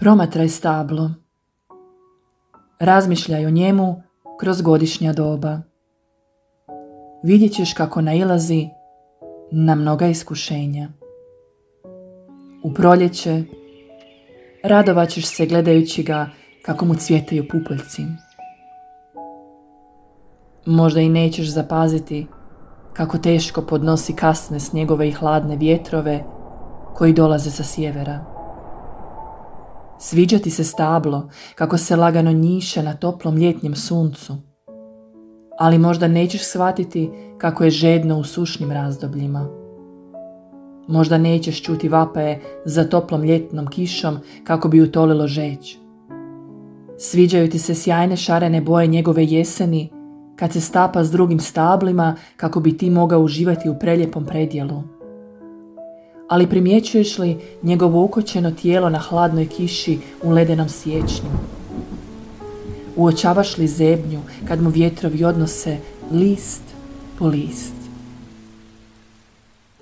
Promatraj stablo. Razmišljaj o njemu kroz godišnja doba. Vidjet ćeš kako nailazi na mnoga iskušenja. U proljeće radovat ćeš se gledajući ga kako mu cvjetaju pupoljci. Možda i nećeš zapaziti kako teško podnosi kasne snjegove i hladne vjetrove koji dolaze sa sjevera. Sviđa ti se stablo kako se lagano njiše na toplom ljetnjem suncu, ali možda nećeš shvatiti kako je žedno u sušnim razdobljima. Možda nećeš čuti vapaje za toplom ljetnom kišom kako bi utolilo žeđ. Sviđaju ti se sjajne šarene boje njegove jeseni kad se stapa s drugim stablima kako bi ti mogao uživati u preljepom predjelu. Ali primjećuješ li njegovo ukoćeno tijelo na hladnoj kiši u ledenom siječnju? Uočavaš li zebnju kad mu vjetrovi odnose list po list?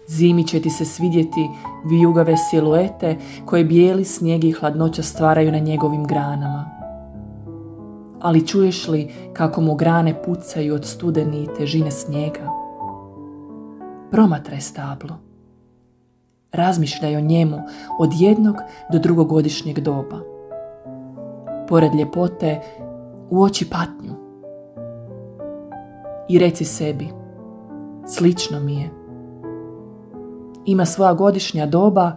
Zimi će ti se svidjeti vijugave siluete koje bijeli snijeg i hladnoća stvaraju na njegovim granama. Ali čuješ li kako mu grane pucaju od studeni i težine snijega? Promatraj stablo. Razmišljaj o njemu od jednog do drugogodišnjeg doba. Pored ljepote, uoči patnju. I reci sebi, slično mi je. Ima svoja godišnja doba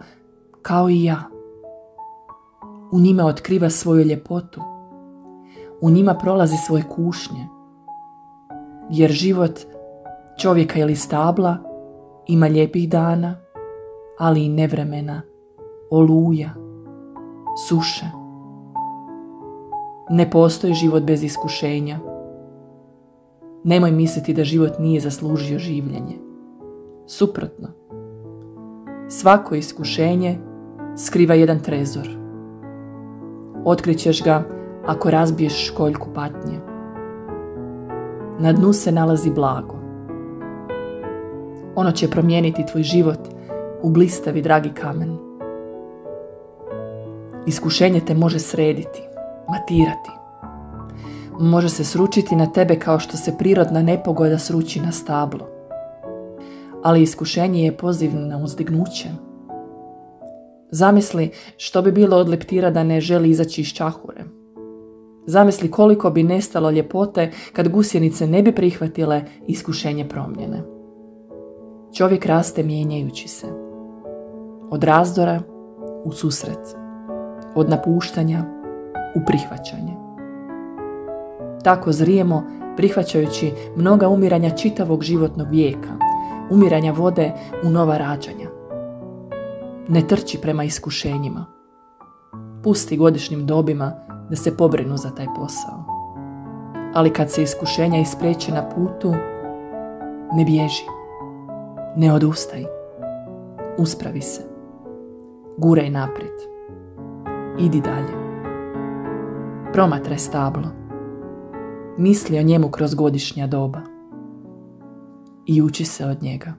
kao i ja. U njima otkriva svoju ljepotu. U njima prolazi svoje kušnje. Jer život čovjeka ili stabla ima lijepih dana, ali i nevremena, oluja, suše. Ne postoji život bez iskušenja. Nemoj misliti da život nije zaslužio življenje. Suprotno. Svako iskušenje skriva jedan trezor. Otkrićeš ga ako razbiješ školjku patnje. Na dnu se nalazi blago. Ono će promijeniti tvoj život u blistavi dragi kamen. Iskušenje te može srediti, matirati. Može se sručiti na tebe kao što se prirodna nepogoda sruči na stablo. Ali iskušenje je poziv na uzdignuće. Zamisli što bi bilo od leptira da ne želi izaći iz čahure. Zamisli koliko bi nestalo ljepote kad gusjenice ne bi prihvatile iskušenje promjene. Čovjek raste mijenjajući se. Od razdora u susret. Od napuštanja u prihvaćanje. Tako zrijemo prihvaćajući mnoga umiranja čitavog životnog vijeka, umiranja vode u nova rađanja. Ne trči prema iskušenjima. Pusti godišnjim dobima da se pobrinu za taj posao. Ali kad se iskušenja ispriječe na putu, ne bježi. Ne odustaj. Uspravi se. Guraj naprijed. Idi dalje. Promatraj stablo. Misli o njemu kroz godišnja doba. I uči se od njega.